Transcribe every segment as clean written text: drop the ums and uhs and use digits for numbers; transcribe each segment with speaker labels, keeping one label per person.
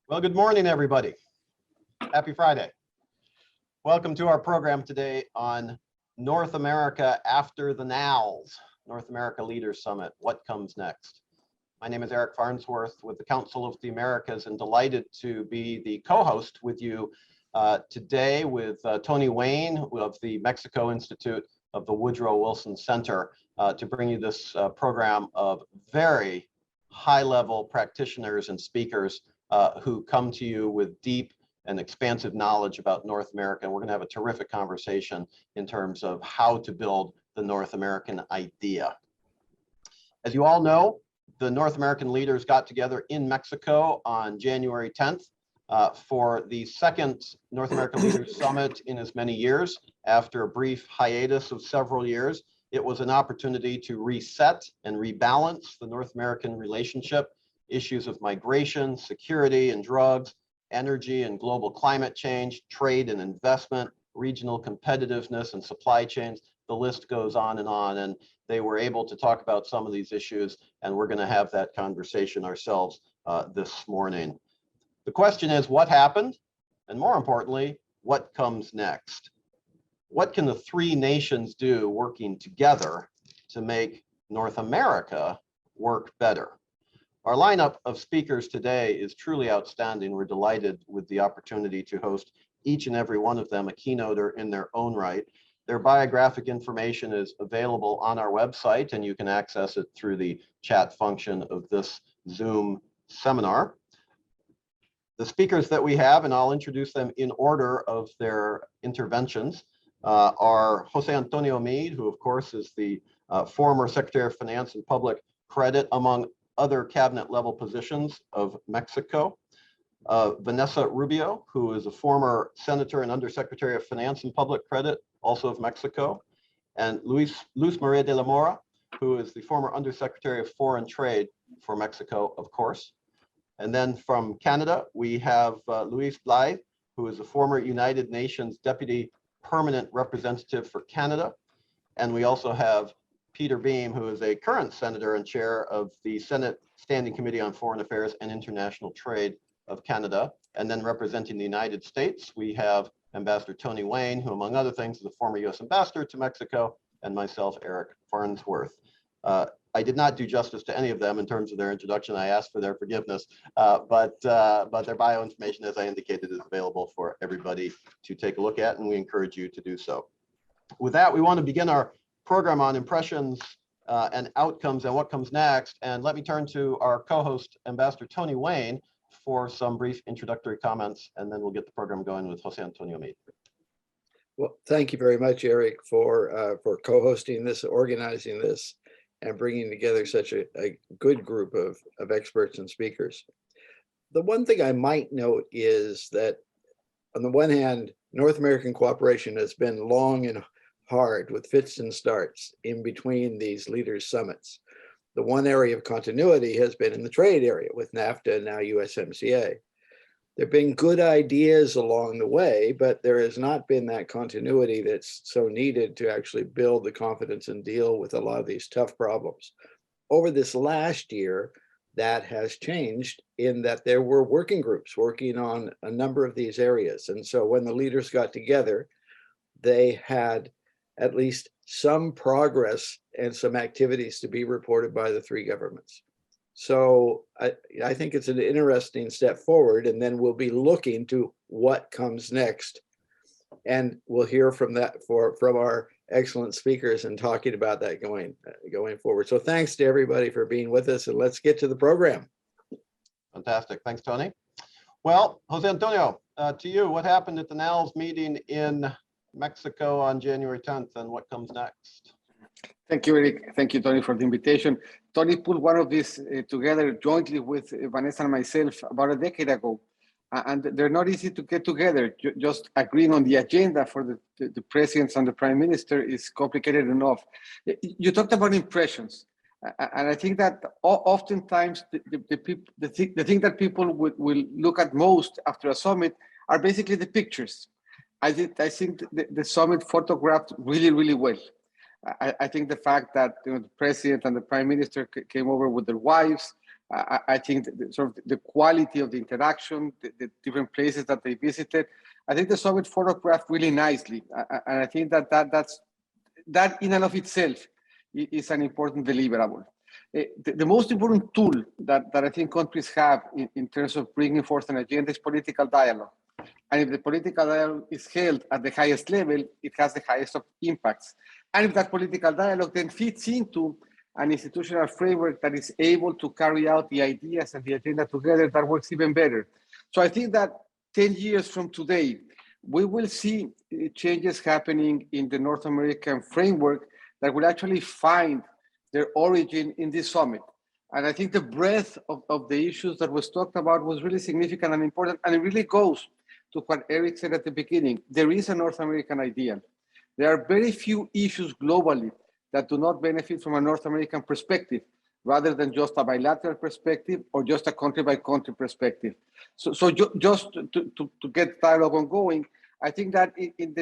Speaker 1: Well, good morning, everybody. Happy Friday. Welcome to our program today on North America after the NALS, North America Leaders Summit. What comes next? My name is Eric Farnsworth with the Council of the Americas and delighted to be the co-host with you today with Tony Wayne of the Mexico Institute of the Woodrow Wilson Center to bring you this program of very high-level practitioners and speakers who come to you with deep and expansive knowledge about North America. And we're going to have a terrific conversation in terms of how to build the North American idea. As you all know, the North American leaders got together in Mexico on January 10th for the second North American Leaders Summit in as many years. After a brief hiatus of several years, it was an opportunity to reset and rebalance the North American relationship. Issues of migration, security and drugs, energy and global climate change, trade and investment, regional competitiveness and supply chains. The list goes on, and they were able to talk about some of these issues, and we're going to have that conversation ourselves this morning. The question is, what happened? And more importantly, what comes next? What can the three nations do working together to make North America work better? Our lineup of speakers today is truly outstanding. We're delighted with the opportunity to host each and every one of them a keynoter in their own right. Their biographic information is available on our website, and you can access it through the chat function of this Zoom seminar. The speakers that we have, and I'll introduce them in order of their interventions, are Jose Antonio Meade, who of course is the former Secretary of Finance and Public Credit, among other cabinet level positions of Mexico. Vanessa Rubio, who is a former Senator and Undersecretary of Finance and Public Credit, also of Mexico. And Luz Maria de la Mora, who is the former Undersecretary of Foreign Trade for Mexico, of course. And then from Canada, we have Louise Blythe, who is a former United Nations Deputy Permanent Representative for Canada. And we also have Peter Beam, who is a current senator and chair of the Senate Standing Committee on Foreign Affairs and International Trade of Canada. And then representing the United States, we have Ambassador Tony Wayne, who among other things is a former US ambassador to Mexico, and myself, Eric Farnsworth. I did not do justice to any of them in terms of their introduction. I asked for their forgiveness, but their bio information, as I indicated, is available for everybody to take a look at, and we encourage you to do so. With that, we want to begin our program on impressions and outcomes and what comes next. And let me turn to our co-host, Ambassador Tony Wayne, for some brief introductory comments, and then we'll get the program going with Jose Antonio Meade.
Speaker 2: Well, thank you very much, Eric, for co-hosting this, organizing this, and bringing together such a good group of experts and speakers. The one thing I might note is that, on the one hand, North American cooperation has been long and hard with fits and starts in between these leaders' summits. The one area of continuity has been in the trade area with NAFTA and now USMCA. There have been good ideas along the way, but there has not been that continuity that's so needed to actually build the confidence and deal with a lot of these tough problems. Over this last year, that has changed in that there were working groups working on a number of these areas. And so when the leaders got together, they had at least some progress and some activities to be reported by the three governments. So I think it's an interesting step forward, and then we'll be looking to what comes next. And we'll hear from that from our excellent speakers and talking about that going forward. So thanks to everybody for being with us, and let's get to the program.
Speaker 1: Fantastic. Thanks, Tony. Well, Jose Antonio, to you, what happened at the NALS meeting in Mexico on January 10th, and what comes next?
Speaker 3: Thank you, Eric. Thank you, Tony, for the invitation. Tony put one of these together jointly with Vanessa and myself about a decade ago. And they're not easy to get together. Just agreeing on the agenda for the presidents and the prime minister is complicated enough. You talked about impressions. And I think that oftentimes the thing that people will look at most after a summit are basically the pictures. I think the summit photographed really, really well. I think the fact that the president and the prime minister came over with their wives, I think sort of the quality of the interaction, the different places that they visited, I think the summit photographed really nicely. And I think that in and of itself is an important deliverable. The most important tool that I think countries have in terms of bringing forth an agenda is political dialogue. And if the political dialogue is held at the highest level, it has the highest of impacts. And if that political dialogue then fits into an institutional framework that is able to carry out the ideas and the agenda together, that works even better. So I think that 10 years from today, we will see changes happening in the North American framework that will actually find their origin in this summit. And I think the breadth of the issues that was talked about was really significant and important, and it really goes to what Eric said at the beginning. There is a North American ideal. There are very few issues globally that do not benefit from a North American perspective, rather than just a bilateral perspective or just a country-by-country perspective. So just to get dialogue ongoing, I think that in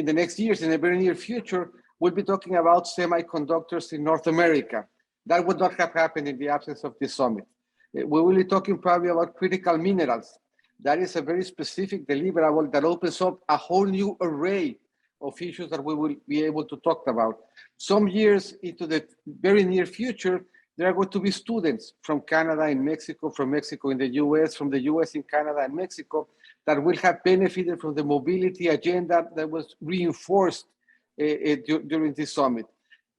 Speaker 3: the next years, in the very near future, we'll be talking about semiconductors in North America. That would not have happened in the absence of this summit. We will be talking probably about critical minerals. That is a very specific deliverable that opens up a whole new array of issues that we will be able to talk about. Some years into the very near future, there are going to be students from Canada and Mexico, from Mexico in the US, from the US in Canada and Mexico, that will have benefited from the mobility agenda that was reinforced during this summit.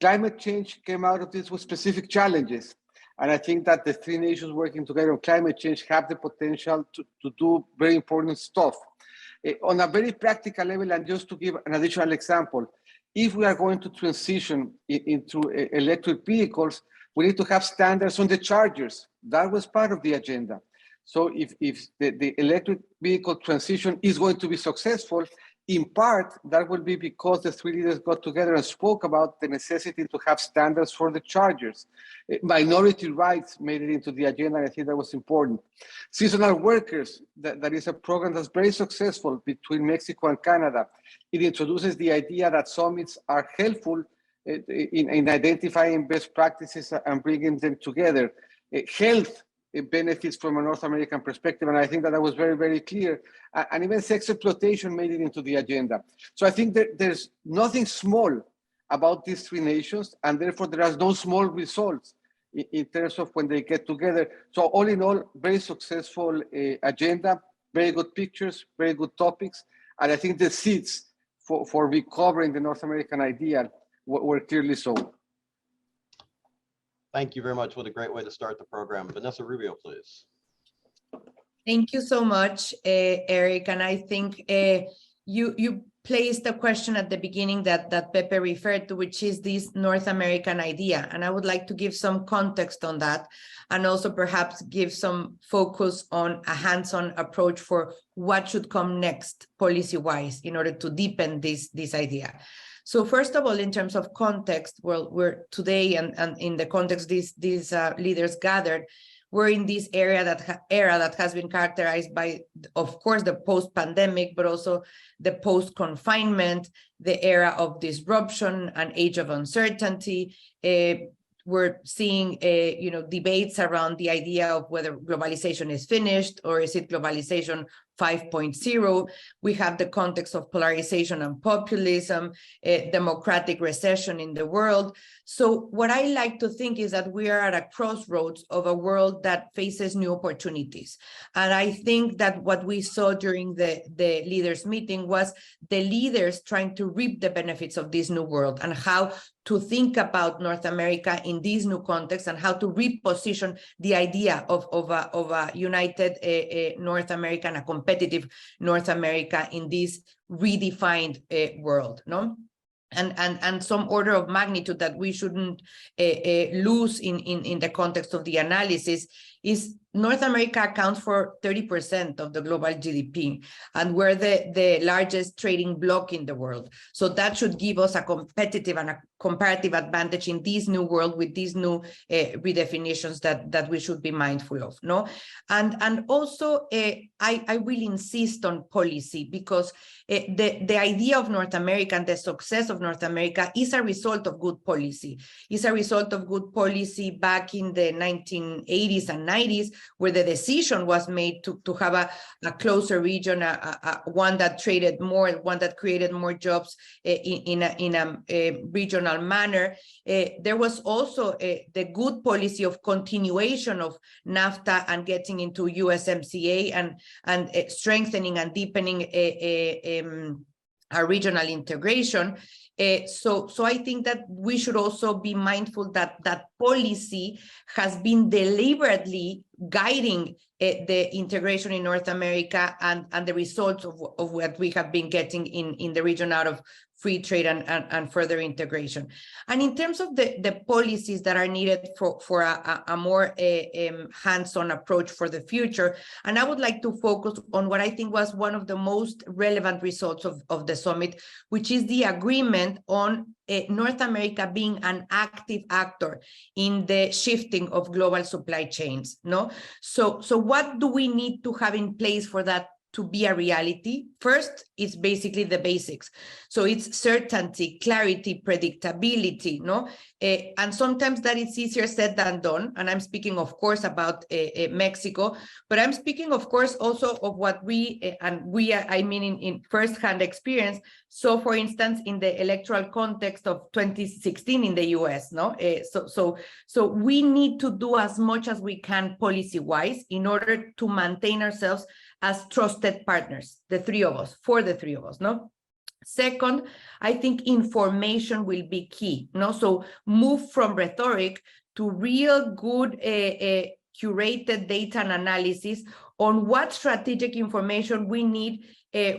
Speaker 3: Climate change came out of this with specific challenges. And I think that the three nations working together on climate change have the potential to do very important stuff. On a very practical level, and just to give an additional example, if we are going to transition into electric vehicles, we need to have standards on the chargers. That was part of the agenda. So if the electric vehicle transition is going to be successful, in part, that will be because the three leaders got together and spoke about the necessity to have standards for the chargers. Minority rights made it into the agenda, and I think that was important. Seasonal workers, that is a program that's very successful between Mexico and Canada. It introduces the idea that summits are helpful in identifying best practices and bringing them together. Health, it benefits from a North American perspective, and I think that was very, very clear. And even sex exploitation made it into the agenda. So I think that there's nothing small about these three nations, and therefore there are no small results in terms of when they get together. So all in all, very successful agenda, very good pictures, very good topics, and I think the seeds for recovering the North American ideal were clearly so.
Speaker 1: Thank you very much. What a great way to start the program. Vanessa Rubio, please.
Speaker 4: Thank you so much, Eric. And I think you placed a question at the beginning that Pepe referred to, which is this North American idea. And I would like to give some context on that, and also perhaps give some focus on a hands-on approach for what should come next policy-wise in order to deepen this idea. So first of all, in terms of context, well, we're today, and in the context these leaders gathered, we're in this era that has been characterized by, of course, the post-pandemic, but also the post-confinement, the era of disruption, an age of uncertainty. We're seeing debates around the idea of whether globalization is finished or is it globalization 5.0. We have the context of polarization and populism, democratic recession in the world. So what I like to think is that we are at a crossroads of a world that faces new opportunities. And I think that what we saw during the leaders' meeting was the leaders trying to reap the benefits of this new world and how to think about North America in this new context and how to reposition the idea of a united North America and a competitive North America in this redefined world, no? And some order of magnitude that we shouldn't lose in the context of the analysis is North America accounts for 30% of the global GDP, and we're the largest trading bloc in the world. So that should give us a competitive and a comparative advantage in this new world with these new redefinitions that we should be mindful of, no? And also, I will insist on policy, because the idea of North America and the success of North America is a result of good policy. It's a result of good policy back in the 1980s and 90s, where the decision was made to have a closer region, one that traded more, one that created more jobs in a regional manner. There was also the good policy of continuation of NAFTA and getting into USMCA and strengthening and deepening our regional integration. So I think that we should also be mindful that that policy has been deliberately guiding the integration in North America and the results of what we have been getting in the region out of free trade and further integration. And in terms of the policies that are needed for a more hands-on approach for the future, and I would like to focus on what I think was one of the most relevant results of the summit, which is the agreement on North America being an active actor in the shifting of global supply chains, no? So what do we need to have in place for that to be a reality? First, it's basically the basics. So it's certainty, clarity, predictability, no? And sometimes that is easier said than done. And I'm speaking, of course, about Mexico, but I'm speaking, of course, also of what I mean in firsthand experience. So, for instance, in the electoral context of 2016 in the US, no? So we need to do as much as we can policy-wise in order to maintain ourselves as trusted partners, the three of us, for the three of us, no? Second, I think information will be key, no? So move from rhetoric to real good curated data and analysis on what strategic information we need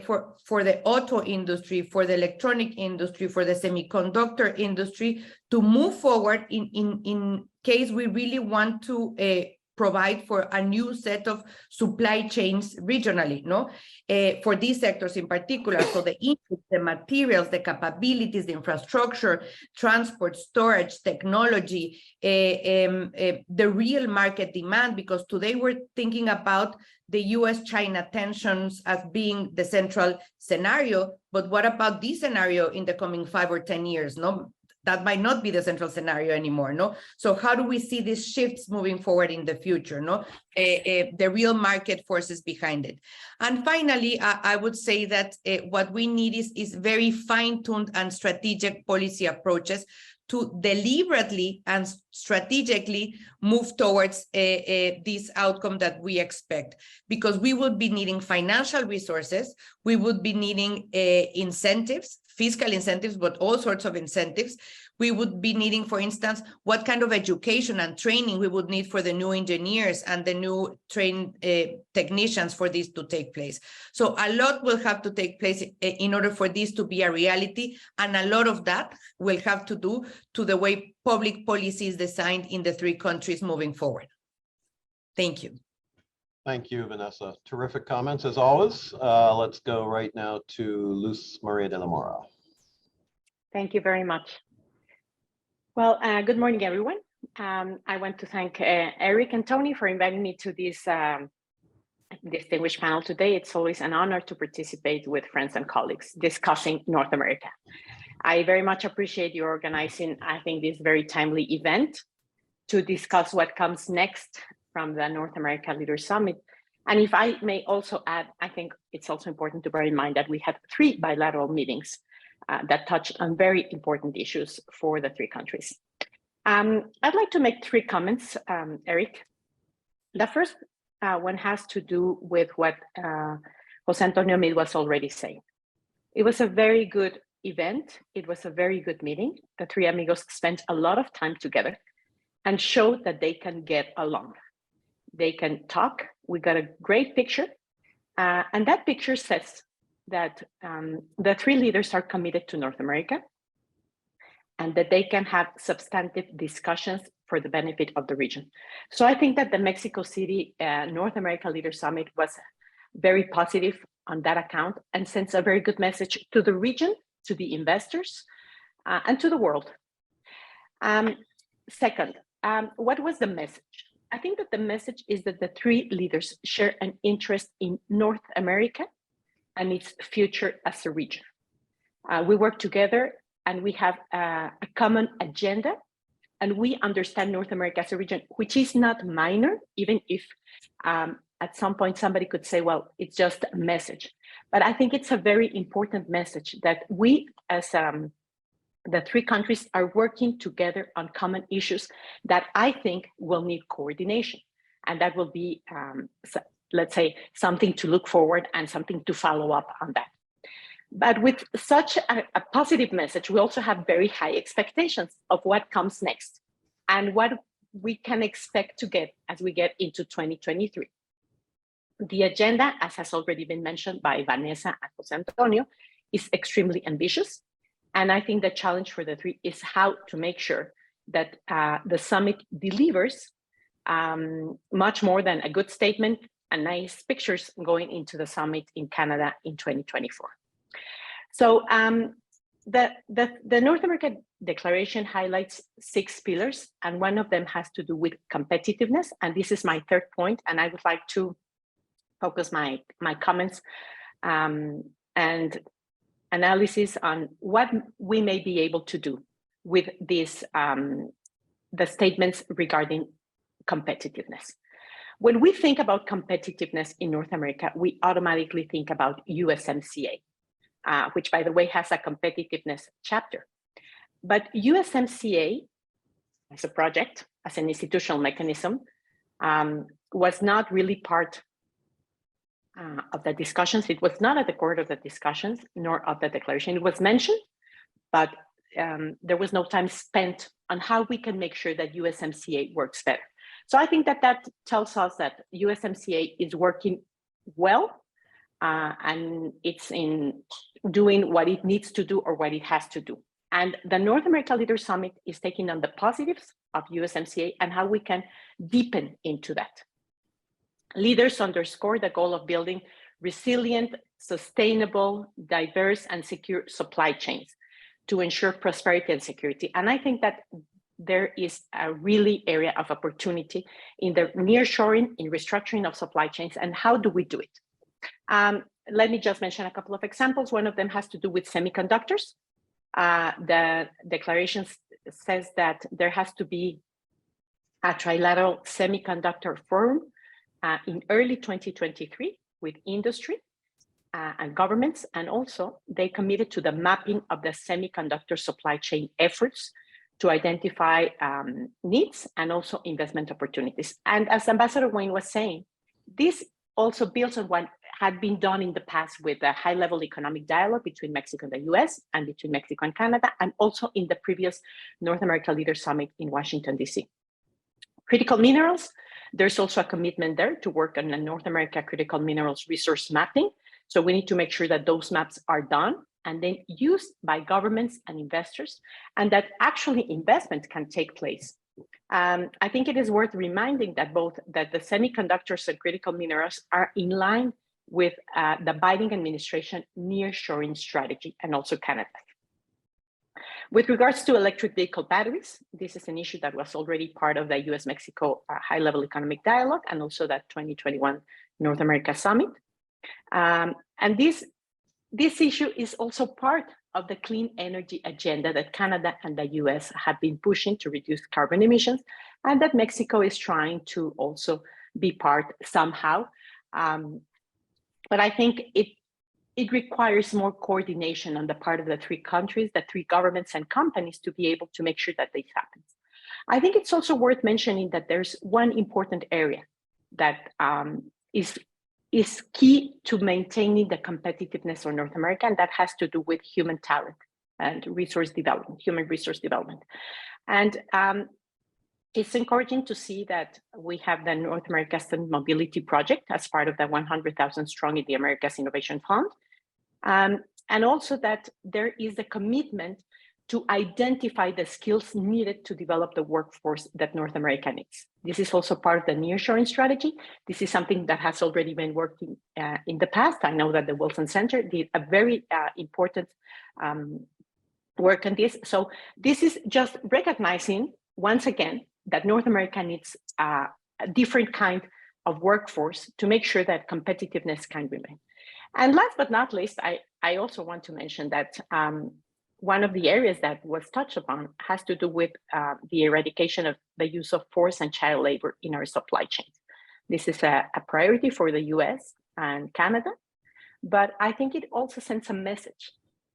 Speaker 4: for the auto industry, for the electronic industry, for the semiconductor industry to move forward in case we really want to provide for a new set of supply chains regionally, no? For these sectors in particular, so the inputs, the materials, the capabilities, the infrastructure, transport, storage, technology, the real market demand, because today we're thinking about the US-China tensions as being the central scenario, but what about this scenario in the coming 5 or 10 years, no? That might not be the central scenario anymore, no? So how do we see these shifts moving forward in the future, no? The real market forces behind it. And finally, I would say that what we need is very fine-tuned and strategic policy approaches to deliberately and strategically move towards this outcome that we expect, because we would be needing financial resources, we would be needing incentives, fiscal incentives, but all sorts of incentives. We would be needing, for instance, what kind of education and training we would need for the new engineers and the new trained technicians for this to take place. So a lot will have to take place in order for this to be a reality, and a lot of that will have to do to the way public policy is designed in the three countries moving forward. Thank you.
Speaker 1: Thank you, Vanessa. Terrific comments as always. Let's go right now to Luz Maria de la Mora.
Speaker 5: Thank you very much. Well, good morning, everyone. I want to thank Eric and Tony for inviting me to this distinguished panel today. It's always an honor to participate with friends and colleagues discussing North America. I very much appreciate you organizing, I think, this very timely event to discuss what comes next from the North America Leaders Summit. And if I may also add, I think it's also important to bear in mind that we had 3 bilateral meetings that touched on very important issues for the 3 countries. I'd like to make 3 comments, Eric. The first one has to do with what Jose Antonio Meade was already saying. It was a very good event. It was a very good meeting. The 3 amigos spent a lot of time together and showed that they can get along. They can talk. We got a great picture. And that picture says that the 3 leaders are committed to North America and that they can have substantive discussions for the benefit of the region. So I think that the Mexico City North America Leaders Summit was very positive on that account and sends a very good message to the region, to the investors, and to the world. Second, what was the message? I think that the message is that the three leaders share an interest in North America and its future as a region. We work together and we have a common agenda, and we understand North America as a region, which is not minor, even if at some point somebody could say, well, it's just a message. But I think it's a very important message that we as the three countries are working together on common issues that I think will need coordination. And that will be, let's say, something to look forward and something to follow up on that. But with such a positive message, we also have very high expectations of what comes next and what we can expect to get as we get into 2023. The agenda, as has already been mentioned by Vanessa and Jose Antonio, is extremely ambitious. And I think the challenge for the three is how to make sure that the summit delivers much more than a good statement and nice pictures going into the summit in Canada in 2024. So the North America Declaration highlights 6 pillars, and one of them has to do with competitiveness. And this is my third point, and I would like to focus my comments and analysis on what we may be able to do with these the statements regarding competitiveness. When we think about competitiveness in North America, we automatically think about USMCA, which, by the way, has a competitiveness chapter. But USMCA, as a project, as an institutional mechanism, was not really part of the discussions. It was not at the core of the discussions, nor of the declaration. It was mentioned, but there was no time spent on how we can make sure that USMCA works better. So I think that that tells us that USMCA is working well, and it's in doing what it needs to do or what it has to do. And the North America Leaders Summit is taking on the positives of USMCA and how we can deepen into that. Leaders underscore the goal of building resilient, sustainable, diverse, and secure supply chains to ensure prosperity and security. And I think that there is a really area of opportunity in the nearshoring, in restructuring of supply chains, and how do we do it? Let me just mention a couple of examples. One of them has to do with semiconductors. The declaration says that there has to be a trilateral semiconductor forum in early 2023 with industry and governments, and also they committed to the mapping of the semiconductor supply chain efforts to identify needs and also investment opportunities. And as Ambassador Wayne was saying, this also builds on what had been done in the past with a high-level economic dialogue between Mexico and the US, and between Mexico and Canada, and also in the previous North America Leaders Summit in Washington, DC. Critical minerals, there's also a commitment there to work on a North America critical minerals resource mapping. So we need to make sure that those maps are done and then used by governments and investors, and that actually investment can take place. I think it is worth reminding that the semiconductors and critical minerals are in line with the Biden administration nearshoring strategy, and also Canada. With regards to electric vehicle batteries, this is an issue that was already part of the US-Mexico high-level economic dialogue, and also that 2021 North America Summit. And this issue is also part of the clean energy agenda that Canada and the US have been pushing to reduce carbon emissions, and that Mexico is trying to also be part somehow. But I think it requires more coordination on the part of the three countries, the three governments and companies, to be able to make sure that this happens. I think it's also worth mentioning that there's one important area that is key to maintaining the competitiveness of North America, and that has to do with human talent and resource development, human resource development. And it's encouraging to see that we have the North America Student Mobility Project as part of the 100,000 Strong in the Americas Innovation Fund. And also that there is a commitment to identify the skills needed to develop the workforce that North America needs. This is also part of the nearshoring strategy. This is something that has already been working in the past. I know that the Wilson Center did a very important work on this. So this is just recognizing, once again, that North America needs a different kind of workforce to make sure that competitiveness can remain. And last but not least, I also want to mention that one of the areas that was touched upon has to do with the eradication of the use of forced and child labor in our supply chains. This is a priority for the US and Canada, but I think it also sends a message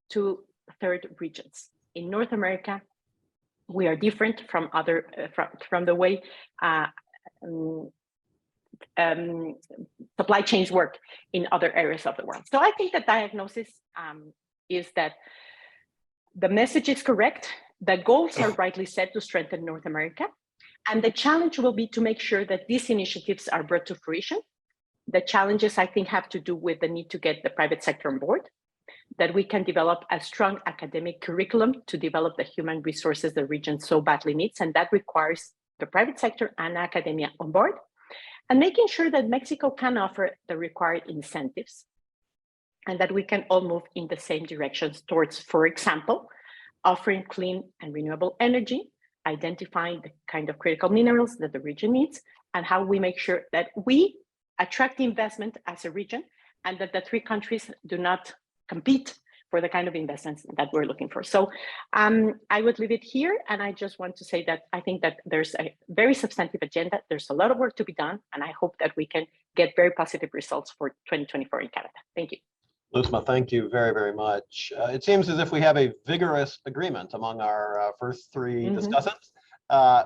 Speaker 5: to third regions. In North America, we are different from from the way supply chains work in other areas of the world. So I think the diagnosis is that the message is correct. The goals are rightly set to strengthen North America. And the challenge will be to make sure that these initiatives are brought to fruition. The challenges, I think, have to do with the need to get the private sector on board, that we can develop a strong academic curriculum to develop the human resources the region so badly needs. And that requires the private sector and academia on board. And making sure that Mexico can offer the required incentives and that we can all move in the same directions towards, for example, offering clean and renewable energy, identifying the kind of critical minerals that the region needs, and how we make sure that we attract investment as a region and that the three countries do not compete for the kind of investments that we're looking for. So I would leave it here. And I just want to say that I think that there's a very substantive agenda. There's a lot of work to be done. And I hope that we can get very positive results for 2024 in Canada. Thank you.
Speaker 1: Luzma, thank you very, very much. It seems as if we have a vigorous agreement among our first three discussants,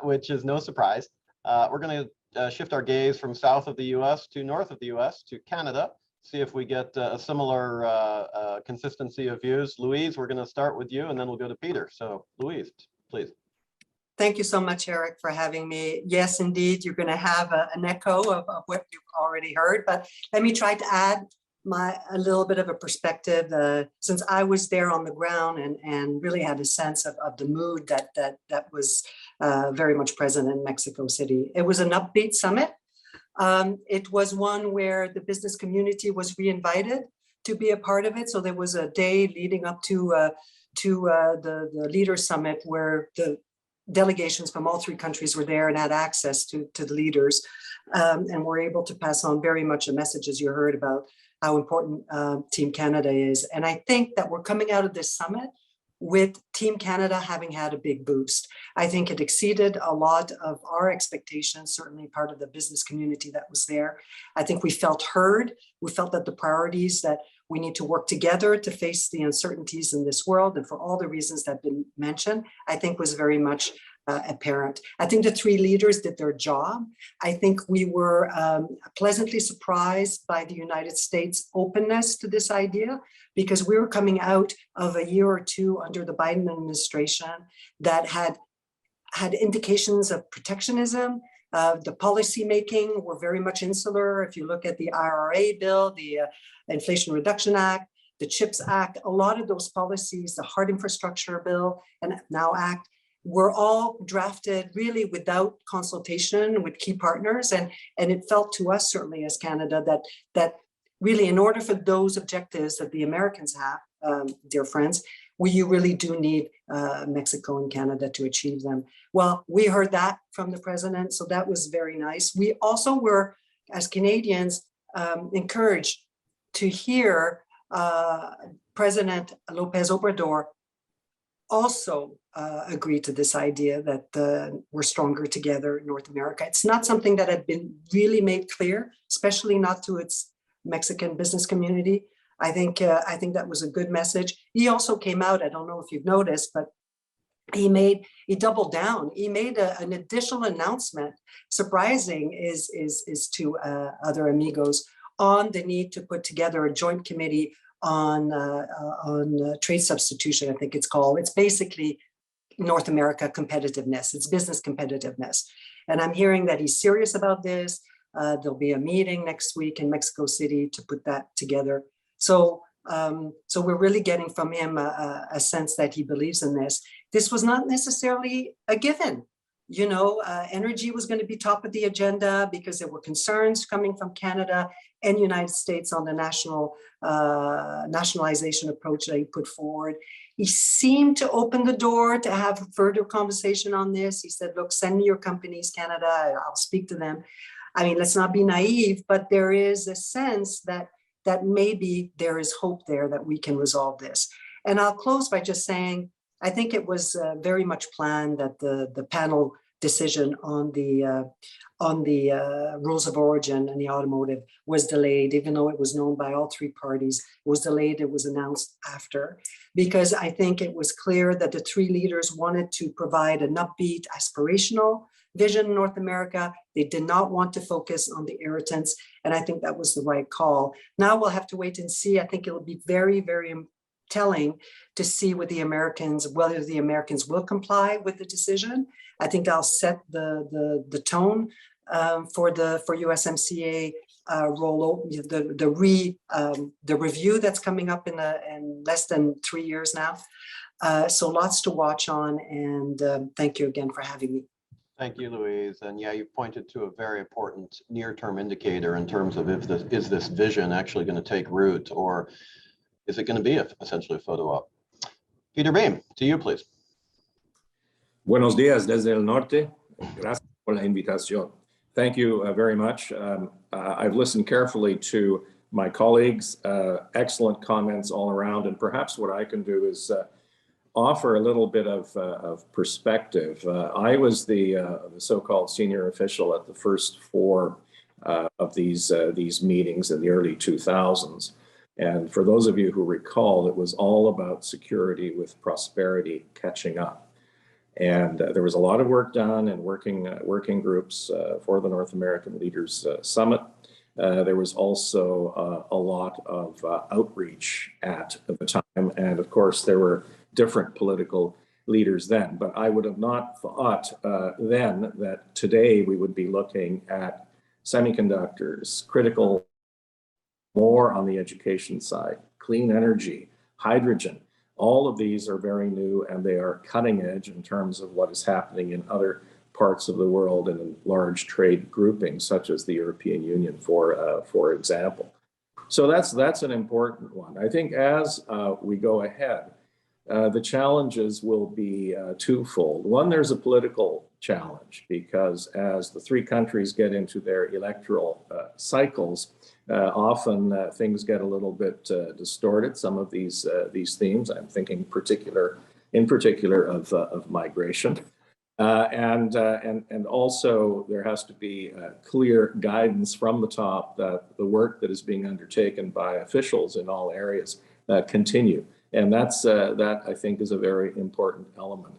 Speaker 1: which is no surprise. We're going to shift our gaze from south of the US to north of the US to Canada, see if we get a similar consistency of views. Louise, we're going to start with you and then we'll go to Peter. So Louise, please.
Speaker 6: Thank you so much, Eric, for having me. Yes, indeed, you're going to have an echo of what you've already heard, but let me try to add a little bit of a perspective, since I was there on the ground and really had a sense of the mood that was very much present in Mexico City. It was an upbeat summit. It was one where the business community was reinvited to be a part of it. So there was a day leading up to the Leaders Summit where the delegations from all three countries were there and had access to the leaders and were able to pass on very much the messages you heard about how important Team Canada is. And I think that we're coming out of this summit with Team Canada having had a big boost. I think it exceeded a lot of our expectations, certainly part of the business community that was there. I think we felt heard. We felt that the priorities that we need to work together to face the uncertainties in this world, and for all the reasons that have been mentioned, I think was very much apparent. I think the three leaders did their job. I think we were pleasantly surprised by the United States' openness to this idea, because we were coming out of a year or two under the Biden administration that had indications of protectionism. The policy making were very much insular. If you look at the IRA bill, the Inflation Reduction Act, the CHIPS Act, a lot of those policies, the Hard Infrastructure Bill and Now Act, were all drafted really without consultation with key partners. And it felt to us, certainly as Canada, that really in order for those objectives that the Americans have, dear friends, you really do need Mexico and Canada to achieve them. Well, we heard that from the president, so that was very nice. We also were, as Canadians, encouraged to hear President López Obrador also agree to this idea that we're stronger together in North America. It's not something that had been really made clear, especially not to its Mexican business community. I think that was a good message. He also came out, I don't know if you've noticed, but he doubled down. He made an additional announcement, surprising is to other amigos, on the need to put together a joint committee on trade substitution, I think it's called. It's basically North America competitiveness, it's business competitiveness. And I'm hearing that he's serious about this. There'll be a meeting next week in Mexico City to put that together. So So we're really getting from him a sense that he believes in this. This was not necessarily a given. You know, energy was going to be top of the agenda because there were concerns coming from Canada and United States on the nationalization approach that he put forward. He seemed to open the door to have further conversation on this. He said, look, send me your companies, Canada, I'll speak to them. I mean, let's not be naive, but there is a sense that maybe there is hope there that we can resolve this. And I'll close by just saying, I think it was very much planned that the panel decision on the rules of origin and the automotive was delayed, even though it was known by all three parties. It was delayed, it was announced after, because I think it was clear that the three leaders wanted to provide an upbeat, aspirational vision in North America. They did not want to focus on the irritants, and I think that was the right call. Now we'll have to wait and see. I think it'll be very, very telling to see what the Americans, whether the Americans will comply with the decision. I think that'll set the tone for USMCA the review that's coming up in less than 3 years now. So lots to watch on, and thank you again for having me.
Speaker 1: Thank you, Louise. And yeah, you pointed to a very important near-term indicator in terms of is this vision actually going to take root, or is it going to be essentially a photo op? Peter Beam, to you, please.
Speaker 7: Buenos días desde el norte. Gracias por la invitación. Thank you very much. I've listened carefully to my colleagues, excellent comments all around, and perhaps what I can do is offer a little bit of perspective. I was the so-called senior official at the first four of these meetings in the early 2000s. And for those of you who recall, it was all about security with prosperity catching up. And there was a lot of work done in working groups for the North American Leaders Summit. There was also a lot of outreach at the time. And of course, there were different political leaders then. But I would have not thought then that today we would be looking at semiconductors, critical, more on the education side, clean energy, hydrogen. All of these are very new, and they are cutting edge in terms of what is happening in other parts of the world and in large trade groupings, such as the European Union, for example. So that's an important one. I think as we go ahead, the challenges will be twofold. One, there's a political challenge, because as the three countries get into their electoral cycles, often things get a little bit distorted. Some of these themes, I'm thinking in particular of migration, and also there has to be clear guidance from the top that the work that is being undertaken by officials in all areas continue, and that I think is a very important element.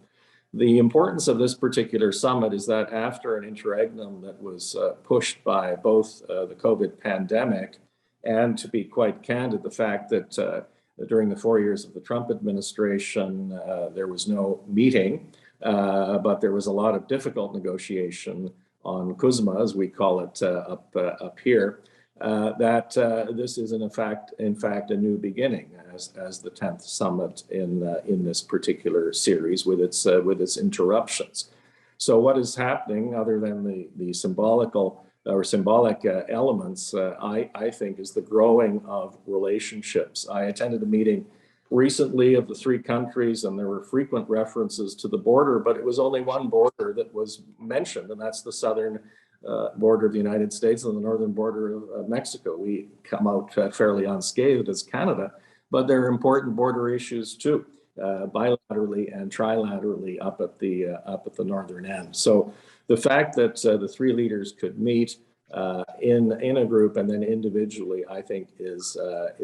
Speaker 7: The importance of this particular summit is that after an interregnum that was pushed by both the COVID pandemic and, to be quite candid, the fact that during the 4 years of the Trump administration, there was no meeting, but there was a lot of difficult negotiation on CUSMA, as we call it up here, that this is in fact a new beginning as the 10th summit in this particular series with its interruptions. So what is happening, other than the symbolic elements, I think, is the growing of relationships. I attended a meeting recently of the three countries, and there were frequent references to the border, but it was only one border that was mentioned, and that's the southern border of the United States and the northern border of Mexico. We come out fairly unscathed as Canada, but there are important border issues too, bilaterally and trilaterally up at the northern end. So the fact that the three leaders could meet in a group and then individually, I think, is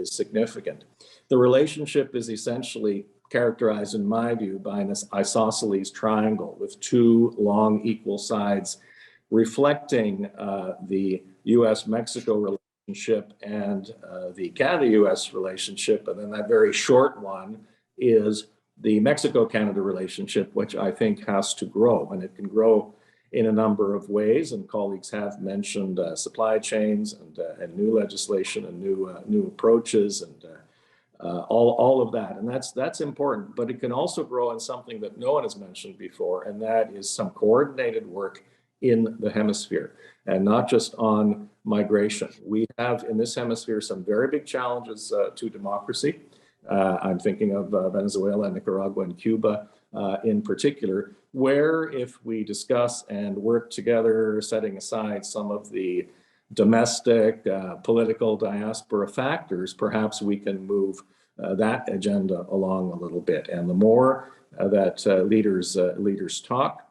Speaker 7: significant. The relationship is essentially characterized, in my view, by an isosceles triangle with two long equal sides, reflecting the U.S.-Mexico relationship and the Canada-U.S. relationship. And then that very short one is the Mexico-Canada relationship, which I think has to grow. And it can grow in a number of ways. And colleagues have mentioned supply chains and new legislation and new approaches and all of that. And that's important, but it can also grow in something that no one has mentioned before, and that is some coordinated work in the hemisphere, and not just on migration. We have in this hemisphere some very big challenges to democracy. I'm thinking of Venezuela, Nicaragua, and Cuba in particular, where if we discuss and work together, setting aside some of the domestic, political diaspora factors, perhaps we can move that agenda along a little bit. And the more that leaders talk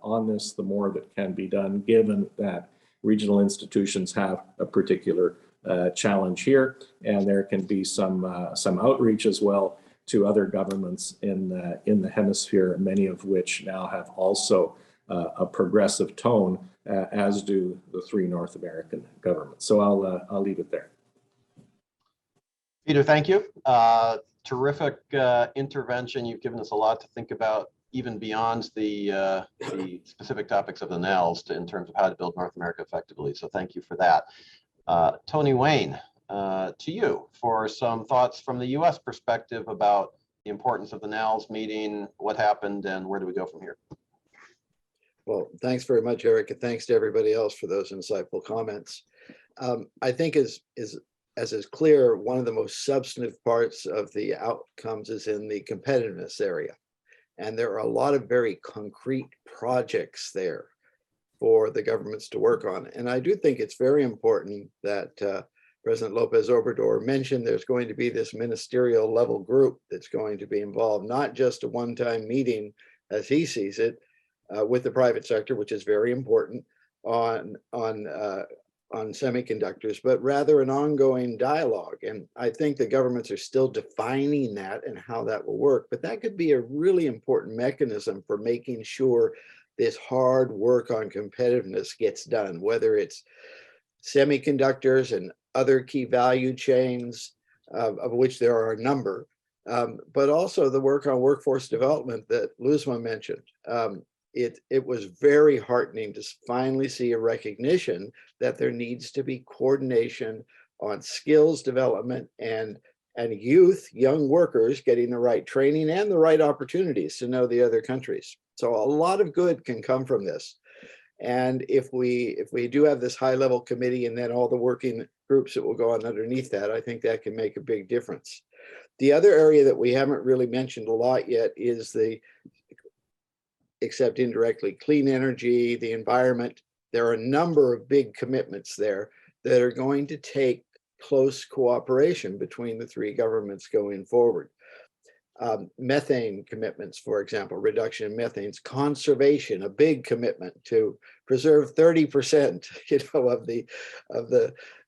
Speaker 7: on this, the more that can be done, given that regional institutions have a particular challenge here, and there can be some outreach as well to other governments in the hemisphere, many of which now have also a progressive tone, as do the 3 North American governments. So I'll leave it there.
Speaker 1: Peter, thank you. Terrific intervention. You've given us a lot to think about, even beyond the specific topics of the NALS, in terms of how to build North America effectively. So thank you for that. Tony Wayne, to you for some thoughts from the US perspective about the importance of the NALS meeting, what happened, and where do we go from here?
Speaker 2: Well, thanks very much, Eric, and thanks to everybody else for those insightful comments. I think as is clear, one of the most substantive parts of the outcomes is in the competitiveness area. And there are a lot of very concrete projects there for the governments to work on. And I do think it's very important that President Lopez Obrador mentioned there's going to be this ministerial level group that's going to be involved, not just a one-time meeting as he sees it with the private sector, which is very important on semiconductors, but rather an ongoing dialogue. And I think the governments are still defining that and how that will work, but that could be a really important mechanism for making sure this hard work on competitiveness gets done, whether it's semiconductors and other key value chains, of which there are a number, but also the work on workforce development that Luzma mentioned. It was very heartening to finally see a recognition that there needs to be coordination on skills development and young workers getting the right training and the right opportunities to know the other countries. So a lot of good can come from this. And if we do have this high level committee and then all the working groups that will go on underneath that, I think that can make a big difference. The other area that we haven't really mentioned a lot yet is except indirectly, clean energy, the environment. There are a number of big commitments there that are going to take close cooperation between the 3 governments going forward. Methane commitments, for example, reduction in methanes, conservation, a big commitment to preserve 30%,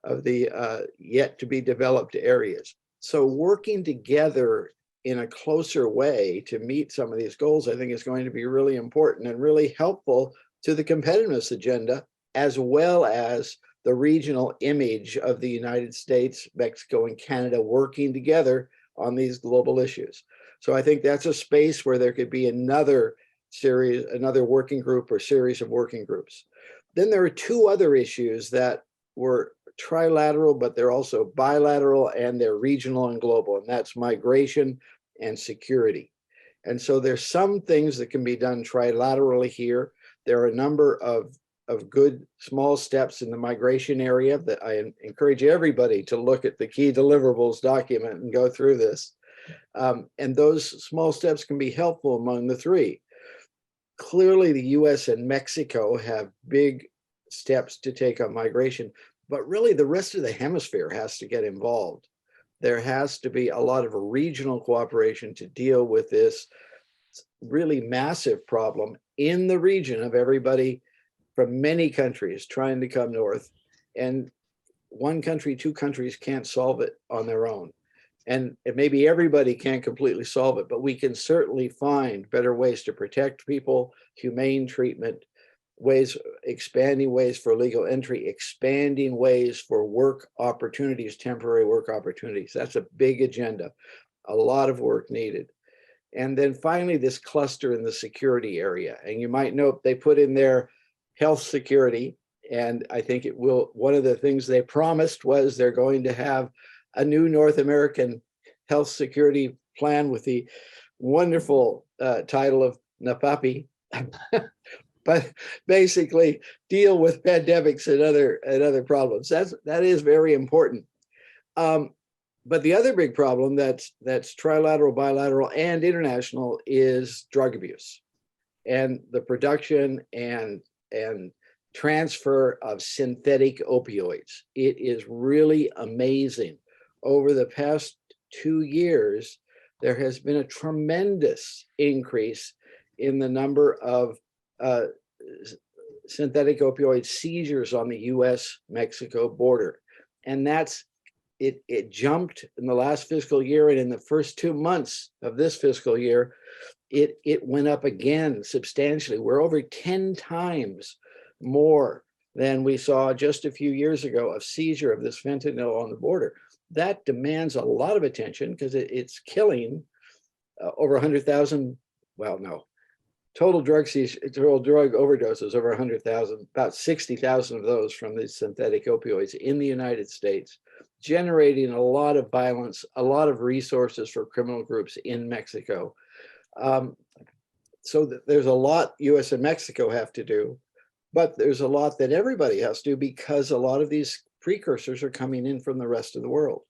Speaker 2: of the yet to be developed areas. So working together in a closer way to meet some of these goals, I think is going to be really important and really helpful to the competitiveness agenda, as well as the regional image of the United States, Mexico, and Canada working together on these global issues. So I think that's a space where there could be another working group or series of working groups. Then there are 2 other issues that were trilateral, but they're also bilateral, and they're regional and global, and that's migration and security. And so there's some things that can be done trilaterally here. There are a number of good small steps in the migration area that I encourage everybody to look at the key deliverables document and go through this. And those small steps can be helpful among the 3. Clearly, the US and Mexico have big steps to take on migration, but really the rest of the hemisphere has to get involved. There has to be a lot of regional cooperation to deal with this really massive problem in the region of everybody from many countries trying to come north. And 1 country, 2 countries can't solve it on their own. And maybe everybody can't completely solve it, but we can certainly find better ways to protect people, humane treatment, expanding ways for legal entry, expanding ways for work opportunities, temporary work opportunities. That's a big agenda, a lot of work needed. And then finally, this cluster in the security area. And you might note they put in there health security. And I think one of the things they promised was they're going to have a new North American health security plan with the wonderful title of NAPAPI, but basically deal with pandemics and other problems. That is very important. But the other big problem that's trilateral, bilateral, and international is drug abuse and the production and transfer of synthetic opioids. It is really amazing. Over the past 2 years, there has been a tremendous increase in the number of synthetic opioid seizures on the US-Mexico border. And it jumped in the last fiscal year, and in the first 2 months of this fiscal year, it went up again substantially. We're over 10 times more than we saw just a few years ago of seizure of this fentanyl on the border. That demands a lot of attention because it's killing over 100,000, well, no, total drug overdoses over 100,000, about 60,000 of those from these synthetic opioids in the United States, generating a lot of violence, a lot of resources for criminal groups in Mexico. So there's a lot US and Mexico have to do, but there's a lot that everybody has to do because a lot of these precursors are coming in from the rest of the world.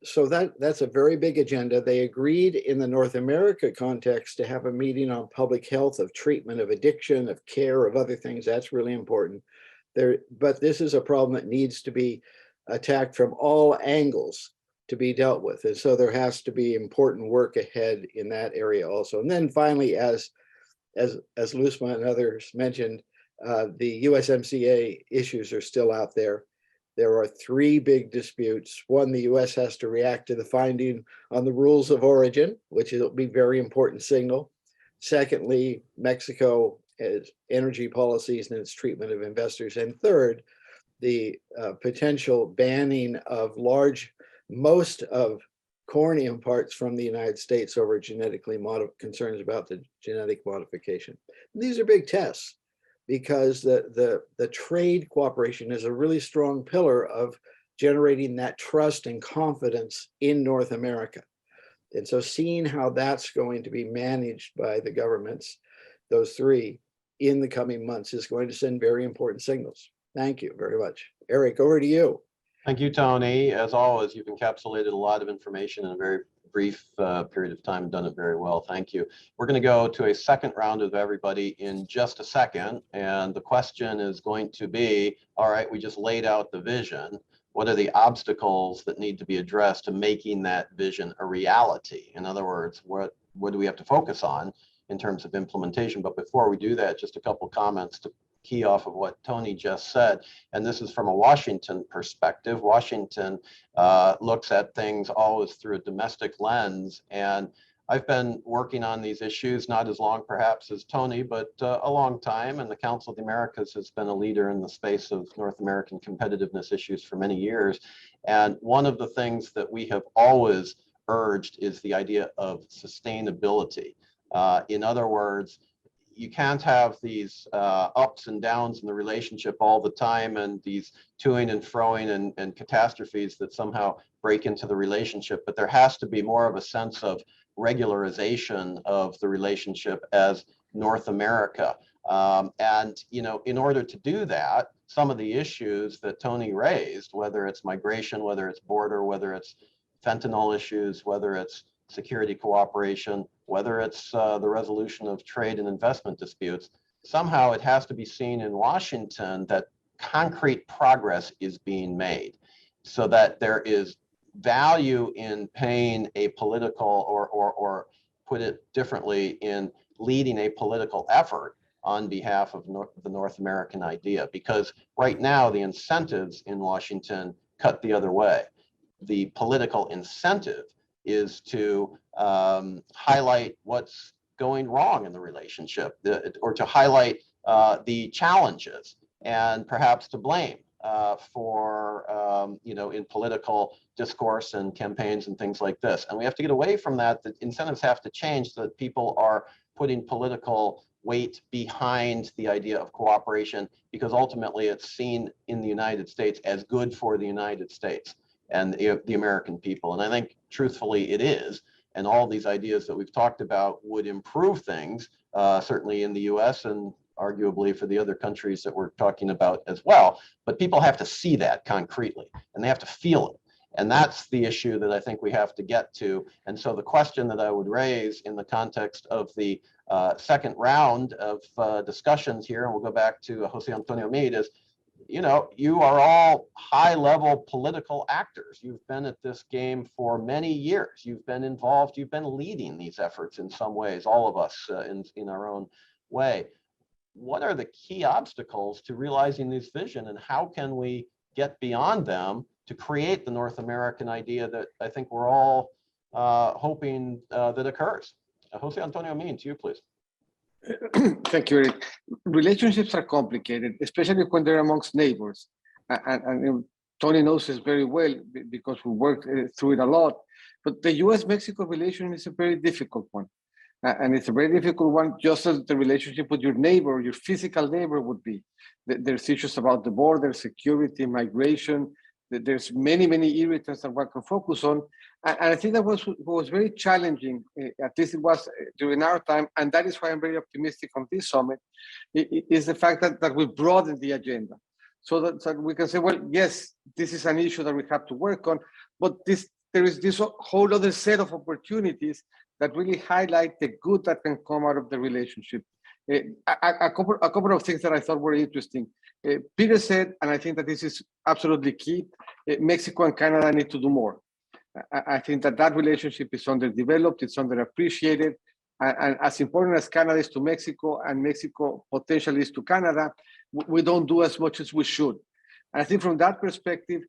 Speaker 2: So that's a very big agenda. They agreed in the North America context to have a meeting on public health, of treatment, of addiction, of care, of other things. That's really important. But this is a problem that needs to be attacked from all angles to be dealt with. And so there has to be important work ahead in that area also. And then finally, as Luzma and others mentioned, the USMCA issues are still out there. There are 3 big disputes. One, the US has to react to the finding on the rules of origin, which will be a very important signal. Secondly, Mexico has energy policies and its treatment of investors. And third, the potential banning of most of corn imports from the United States over concerns about the genetic modification. And these are big tests, because the trade cooperation is a really strong pillar of generating that trust and confidence in North America. And so seeing how that's going to be managed by the governments, those 3, in the coming months is going to send very important signals. Thank you very much. Eric, over to you.
Speaker 1: Thank you, Tony. As always, you've encapsulated a lot of information in a very brief period of time and done it very well. Thank you. We're going to go to a second round of everybody in just a second. And the question is going to be, all right, we just laid out the vision. What are the obstacles that need to be addressed to making that vision a reality? In other words, what do we have to focus on in terms of implementation? But before we do that, just a couple comments to key off of what Tony just said. And this is from a Washington perspective. Washington looks at things always through a domestic lens. And I've been working on these issues, not as long perhaps as Tony, but a long time. And the Council of the Americas has been a leader in the space of North American competitiveness issues for many years. And one of the things that we have always urged is the idea of sustainability. In other words, you can't have these ups and downs in the relationship all the time, and these toing and froing and catastrophes that somehow break into the relationship. But there has to be more of a sense of regularization of the relationship as North America. And, you know, in order to do that, some of the issues that Tony raised, whether it's migration, whether it's border, whether it's fentanyl issues, whether it's security cooperation, whether it's the resolution of trade and investment disputes, somehow it has to be seen in Washington that concrete progress is being made, so that there is value in paying a political, or put it differently, in leading a political effort on behalf of the North American idea. Because right now the incentives in Washington cut the other way. The political incentive is to highlight what's going wrong in the relationship, or to highlight the challenges, and perhaps to blame for, you know, in political discourse and campaigns and things like this. And we have to get away from that. The incentives have to change so that people are putting political weight behind the idea of cooperation, because ultimately it's seen in the United States as good for the United States and the American people. And I think truthfully it is. And all these ideas that we've talked about would improve things, certainly in the US and arguably for the other countries that we're talking about as well. But people have to see that concretely and they have to feel it. And that's the issue that I think we have to get to. And so the question that I would raise in the context of the second round of discussions here, and we'll go back to Jose Antonio Meade, is, you know, you are all high-level political actors. You've been at this game for many years. You've been involved. You've been leading these efforts in some ways, all of us in our own way. What are the key obstacles to realizing this vision, and how can we get beyond them to create the North American idea that I think we're all hoping that occurs? Jose Antonio Meade, to you, please.
Speaker 3: Thank you, Eric. Relationships are complicated, especially when they're amongst neighbors. And Tony knows this very well because we work through it a lot. But the US-Mexico relation is a very difficult one. And it's a very difficult one, just as the relationship with your neighbor, your physical neighbor would be. There's issues about the border, security, migration. There's many irritants that one can focus on. And I think that was very challenging, at least it was during our time, and that is why I'm very optimistic on this summit, is the fact that we broadened the agenda. So that we can say, well, yes, this is an issue that we have to work on, but there is this whole other set of opportunities that really highlight the good that can come out of the relationship. A couple of things that I thought were interesting. Peter said, and I think that this is absolutely key, Mexico and Canada need to do more. I think that relationship is underdeveloped, it's underappreciated, and as important as Canada is to Mexico and Mexico potentially is to Canada, we don't do as much as we should. And I think from that perspective,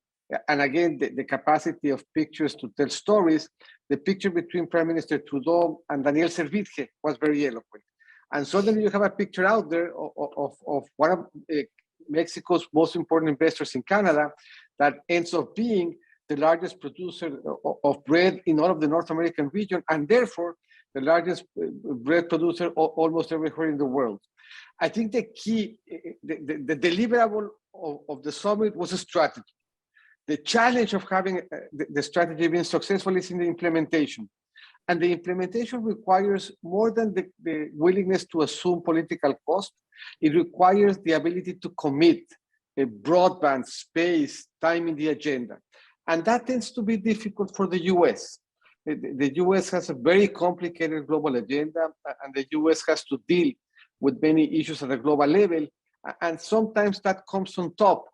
Speaker 3: and again, the capacity of pictures to tell stories, the picture between Prime Minister Trudeau and Daniel Servitje was very eloquent. And suddenly you have a picture out there of one of Mexico's most important investors in Canada that ends up being the largest producer of bread in all of the North American region, and therefore the largest bread producer almost everywhere in the world. I think the key, the deliverable of the summit was a strategy. The challenge of having the strategy being successful is in the implementation. And the implementation requires more than the willingness to assume political cost. It requires the ability to commit a broadband, space, time in the agenda. And that tends to be difficult for the US. The US has a very complicated global agenda, and the US has to deal with many issues at a global level. And sometimes that comes on top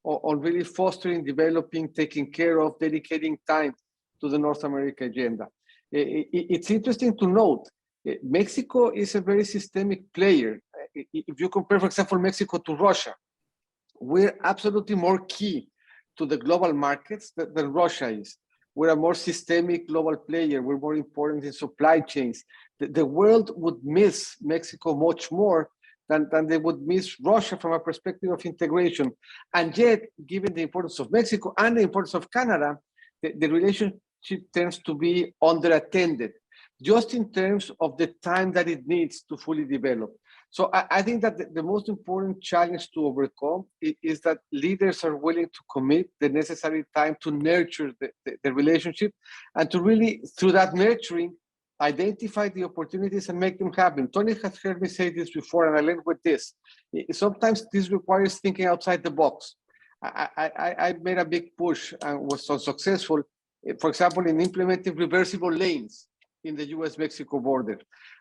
Speaker 3: on really fostering, developing, taking care of, dedicating time to the North America agenda. It's interesting to note, Mexico is a very systemic player. If you compare, for example, Mexico to Russia, we're absolutely more key to the global markets than Russia is. We're a more systemic global player. We're more important in supply chains. The world would miss Mexico much more than they would miss Russia from a perspective of integration. And yet, given the importance of Mexico and the importance of Canada, the relationship tends to be underattended, just in terms of the time that it needs to fully develop. So I think that the most important challenge to overcome is that leaders are willing to commit the necessary time to nurture the relationship, and to really, through that nurturing, identify the opportunities and make them happen. Tony has heard me say this before, and I learned with this. Sometimes this requires thinking outside the box. I made a big push and was so successful, for example, in implementing reversible lanes in the US-Mexico border.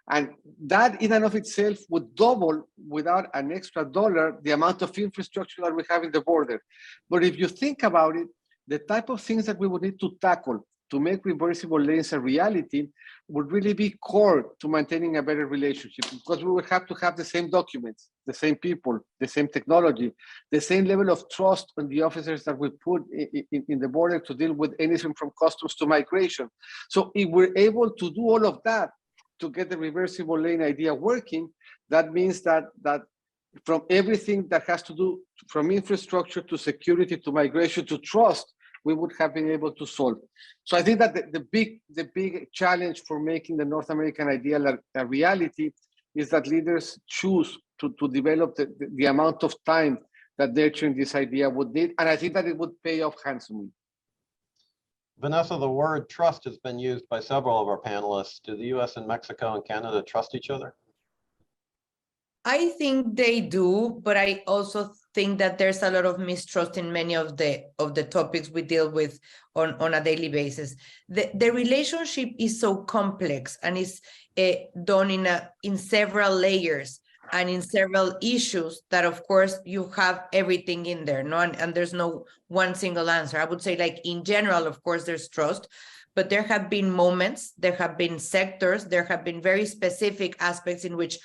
Speaker 3: And that in and of itself would double, without an extra dollar, the amount of infrastructure that we have in the border. But if you think about it, the type of things that we would need to tackle to make reversible lanes a reality would really be core to maintaining a better relationship, because we would have to have the same documents, the same people, the same technology, the same level of trust on the officers that we put in the border to deal with anything from customs to migration. So if we're able to do all of that to get the reversible lane idea working, that means that from everything that has to do from infrastructure to security to migration to trust, we would have been able to solve. So I think that the big challenge for making the North American idea a reality is that leaders choose to develop the amount of time that nurturing this idea would need. And I think that it would pay off handsomely.
Speaker 1: Vanessa, the word trust has been used by several of our panelists. Do the US and Mexico and Canada trust each other?
Speaker 4: I think they do, but I also think that there's a lot of mistrust in many of the topics we deal with on a daily basis. The relationship is so complex and is done in several layers and in several issues that, of course, you have everything in there, no? And there's no one single answer. I would say, like, in general, of course, there's trust, but there have been moments, there have been sectors, there have been very specific aspects in which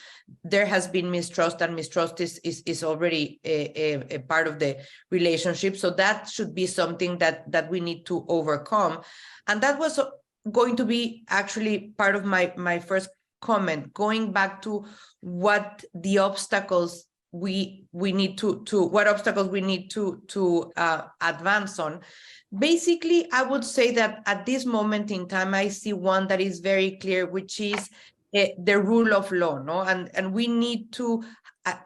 Speaker 4: there has been mistrust, and mistrust is already a part of the relationship. So that should be something that we need to overcome. And that was going to be actually part of my first comment, going back to what the obstacles we need to what obstacles we need to advance on. Basically, I would say that at this moment in time, I see one that is very clear, which is the rule of law, no? And we need to,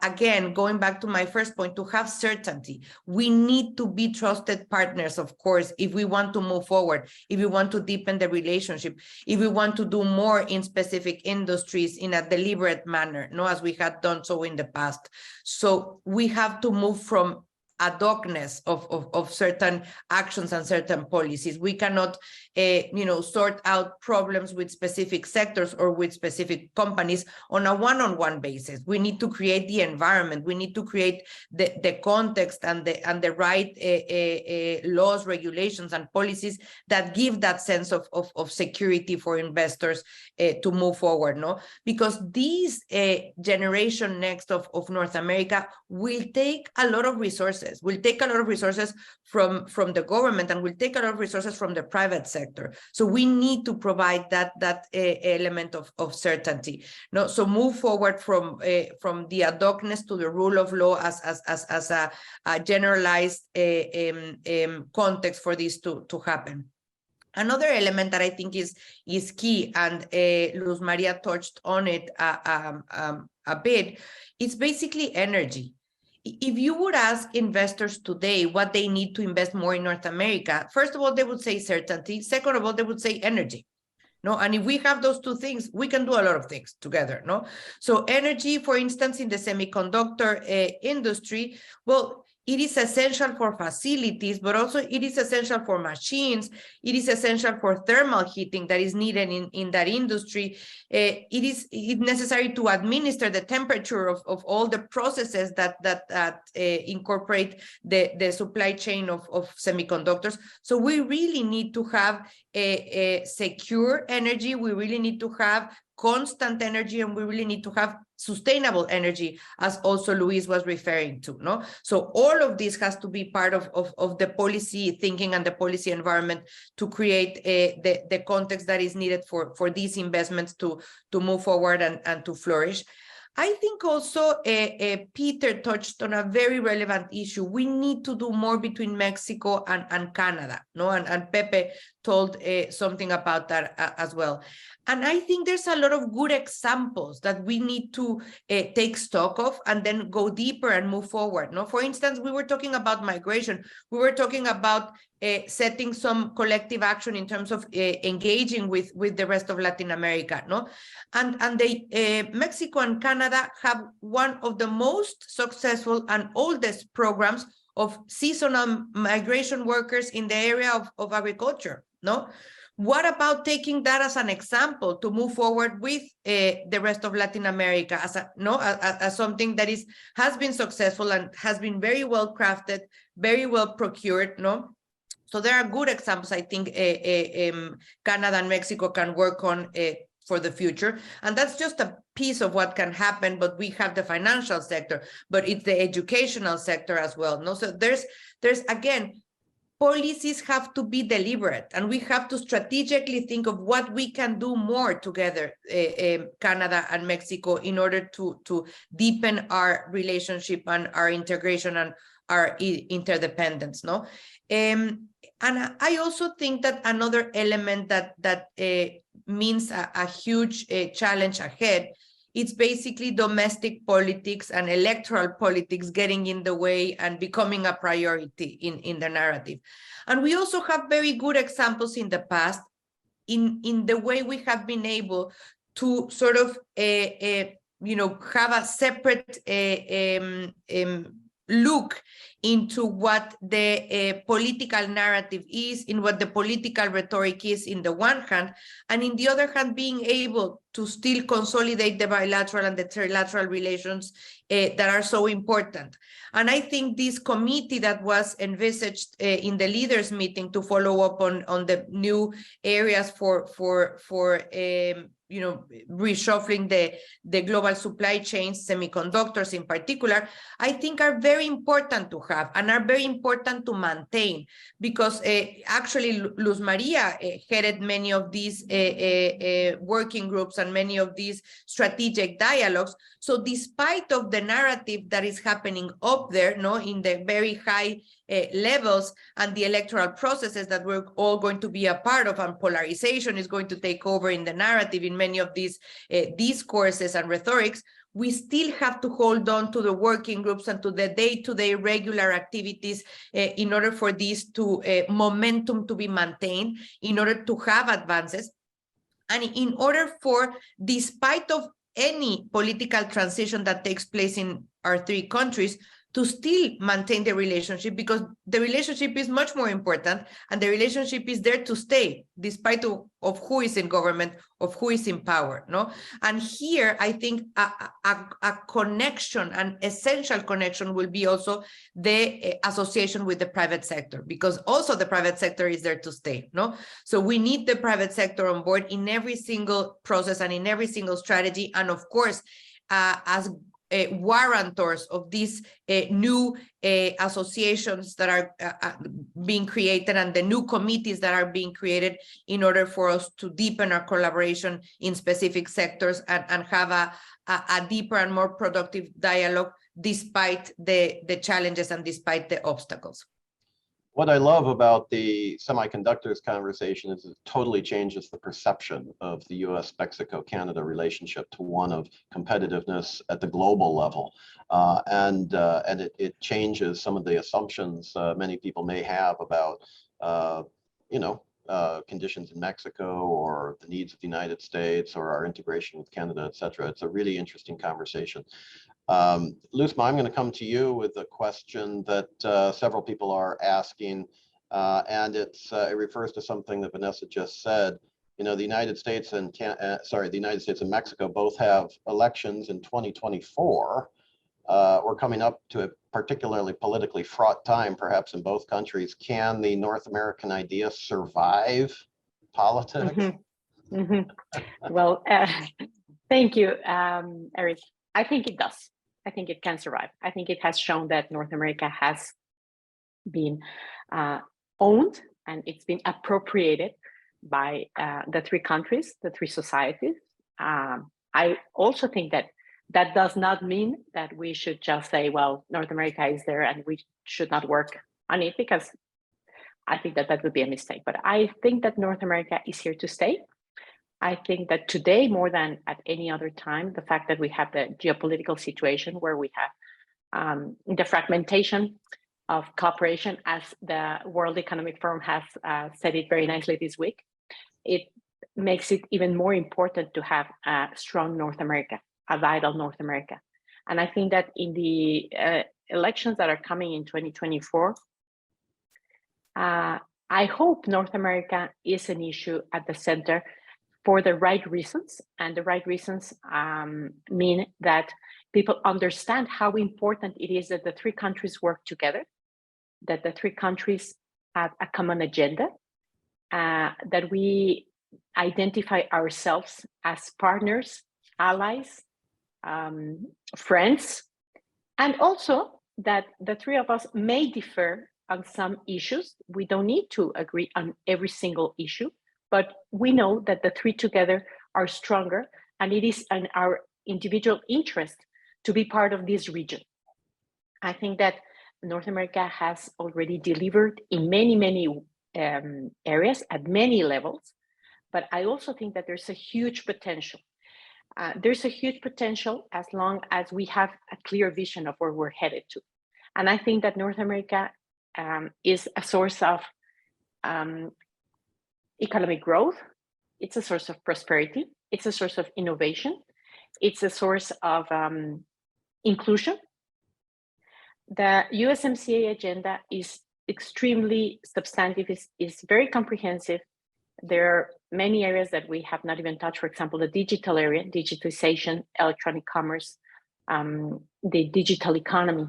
Speaker 4: again, going back to my first point, to have certainty. We need to be trusted partners, of course, if we want to move forward, if we want to deepen the relationship, if we want to do more in specific industries in a deliberate manner, no, as we had done so in the past. So we have to move from ad hocness of certain actions and certain policies. We cannot, sort out problems with specific sectors or with specific companies on a one-on-one basis. We need to create the environment. We need to create the context and the right laws, regulations, and policies that give that sense of security for investors to move forward, no? Because this generation next of North America will take a lot of resources, from the government, and will take a lot of resources from the private sector. So we need to provide that element of certainty. No, so move forward from the ad hocness to the rule of law as a generalized context for this to happen. Another element that I think is key, and Luz Maria touched on it a bit, is basically energy. If you would ask investors today what they need to invest more in North America, first of all, they would say certainty. Second of all, they would say energy. No, and if we have those two things, we can do a lot of things together. No, so energy, for instance, in the semiconductor industry, well, it is essential for facilities, but also it is essential for machines. It is essential for thermal heating that is needed in that industry. It is necessary to administer the temperature of all the processes that incorporate the supply chain of semiconductors. So we really need to have a secure energy. We really need to have constant energy, and we really need to have sustainable energy, as also Luis was referring to, no? So all of this has to be part of the policy thinking and the policy environment to create the context that is needed for these investments to move forward and to flourish. I think also Peter touched on a very relevant issue. We need to do more between Mexico and Canada, no? And Pepe told something about that as well. And I think there's a lot of good examples that we need to take stock of and then go deeper and move forward. No, for instance, we were talking about migration. We were talking about setting some collective action in terms of engaging with the rest of Latin America. No, and Mexico and Canada have one of the most successful and oldest programs of seasonal migration workers in the area of agriculture. No. What about taking that as an example to move forward with the rest of Latin America as something that has been successful and has been very well crafted, very well procured, no? So there are good examples, I think, Canada and Mexico can work on for the future. And that's just a piece of what can happen, but we have the financial sector, but it's the educational sector as well, no? So there's again, policies have to be deliberate, and we have to strategically think of what we can do more together, Canada and Mexico, in order to deepen our relationship and our integration and our interdependence. No, and I also think that another element that means a huge challenge ahead it's basically domestic politics and electoral politics getting in the way and becoming a priority in the narrative. And we also have very good examples in the past in the way we have been able to sort of have a separate look into what the political narrative is, in what the political rhetoric is in the one hand, and in the other hand, being able to still consolidate the bilateral and the trilateral relations that are so important. And I think this committee that was envisaged in the leaders meeting to follow up on the new areas for reshuffling the global supply chains, semiconductors in particular, I think are very important to have and are very important to maintain, because actually Luz Maria headed many of these working groups and many of these strategic dialogues. So despite of the narrative that is happening up there, in the very high levels, and the electoral processes that we're all going to be a part of, and polarization is going to take over in the narrative in many of these discourses and rhetorics, we still have to hold on to the working groups and to the day-to-day regular activities in order for this momentum to be maintained, in order to have advances, and in order for, despite of any political transition that takes place in our three countries, to still maintain the relationship, because the relationship is much more important, and the relationship is there to stay, despite of who is in government, of who is in power, And here, I think a connection, an essential connection, will be also the association with the private sector, because also the private sector is there to stay, So we need the private sector on board in every single process and in every single strategy, and of course, as warrantors of these new associations that are being created, and the new committees that are being created, in order for us to deepen our collaboration in specific sectors and have a deeper and more productive dialogue, despite the challenges and despite the obstacles.
Speaker 1: What I love about the semiconductors conversation is it totally changes the perception of the US-Mexico-Canada relationship to one of competitiveness at the global level. And it changes some of the assumptions many people may have about, conditions in Mexico, or the needs of the United States, or our integration with Canada, et cetera. It's a really interesting conversation. Luzma, I'm going to come to you with a question that several people are asking, and it refers to something that Vanessa just said. The United States and the United States and Mexico both have elections in 2024. We're coming up to a particularly politically fraught time, perhaps in both countries. Can the North American idea survive politics?
Speaker 5: Mm-hmm. Mm-hmm. Well, thank you, Eric. I think it does. I think it can survive. I think it has shown that North America has been owned, and it's been appropriated by the three countries, the three societies. I also think that does not mean that we should just say, well, North America is there and we should not work on it, because I think that would be a mistake. But I think that North America is here to stay. I think that today, more than at any other time, the fact that we have the geopolitical situation where we have the fragmentation of cooperation, as the World Economic Forum has said it very nicely this week, it makes it even more important to have a strong North America, a vital North America. And I think that in the elections that are coming in 2024, I hope North America is an issue at the center for the right reasons. And the right reasons mean that people understand how important it is that the three countries work together, that the three countries have a common agenda, that we identify ourselves as partners, allies, friends, and also that the three of us may differ on some issues. We don't need to agree on every single issue, but we know that the three together are stronger, and it is in our individual interest to be part of this region. I think that North America has already delivered in many, many areas at many levels, but I also think that there's a huge potential. there's a huge potential as long as we have a clear vision of where we're headed to. And I think that North America is a source of economic growth. It's a source of prosperity. It's a source of innovation. It's a source of inclusion. The USMCA agenda is extremely substantive, is very comprehensive. There are many areas that we have not even touched. For example, the digital area, digitization, electronic commerce, the digital economy.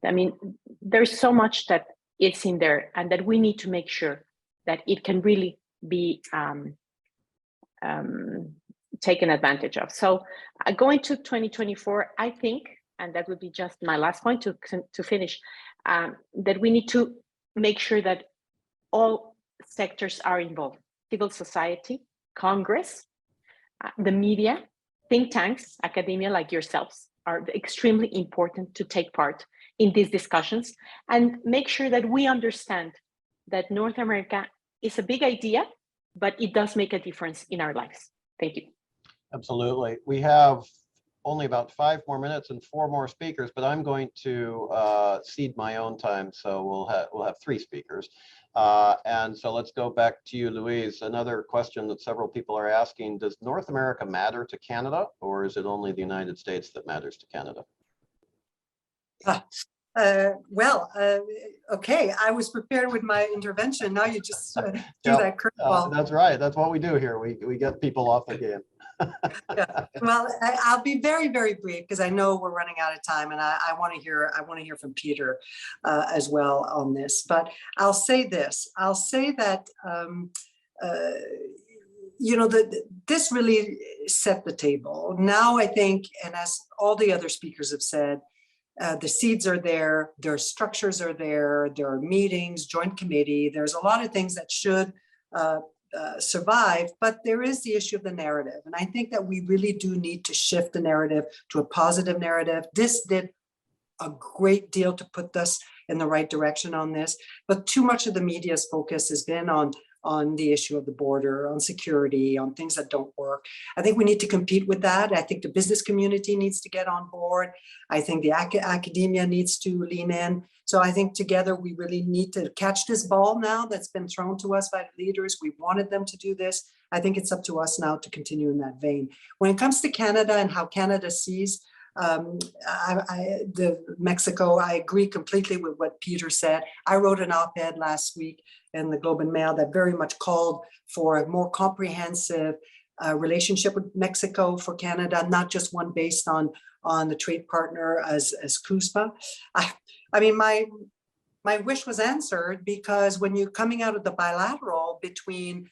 Speaker 5: I mean, there's so much that it's in there, and that we need to make sure that it can really be taken advantage of. So going to 2024, I think, and that would be just my last point to finish, that we need to make sure that all sectors are involved. Civil society, Congress, the media, think tanks, academia like yourselves are extremely important to take part in these discussions and make sure that we understand that North America is a big idea, but it does make a difference in our lives. Thank you.
Speaker 1: Absolutely. We have only about 5 more minutes and 4 more speakers, but I'm going to cede my own time. So we'll have 3 speakers. And so let's go back to you, Louise. Another question that several people are asking, does North America matter to Canada, or is it only the United States that matters to Canada?
Speaker 6: Okay, I was prepared with my intervention. Now you just do
Speaker 1: Yep,
Speaker 6: that curveball.
Speaker 1: that's right. That's what we do here. We get people off the game.
Speaker 6: Yeah. Well, I'll be very, very brief because I know we're running out of time, and I want to hear from Peter as well on this. But I'll say this. I'll say that you know, this really set the table. Now I think, and as all the other speakers have said, the seeds are there, their structures are there are meetings, joint committee, there's a lot of things that should survive, but there is the issue of the narrative. And I think that we really do need to shift the narrative to a positive narrative. This did a great deal to put us in the right direction on this, but too much of the media's focus has been on the issue of the border, on security, on things that don't work. I think we need to compete with that. I think the business community needs to get on board. I think the academia needs to lean in. So I think together we really need to catch this ball now that's been thrown to us by the leaders. We wanted them to do this. I think it's up to us now to continue in that vein. When it comes to Canada and how Canada sees Mexico, I agree completely with what Peter said. I wrote an op-ed last week in the Globe and Mail that very much called for a more comprehensive relationship with Mexico for Canada, not just one based on the trade partner as CUSMA. I mean, my wish was answered, because when you're coming out of the bilateral between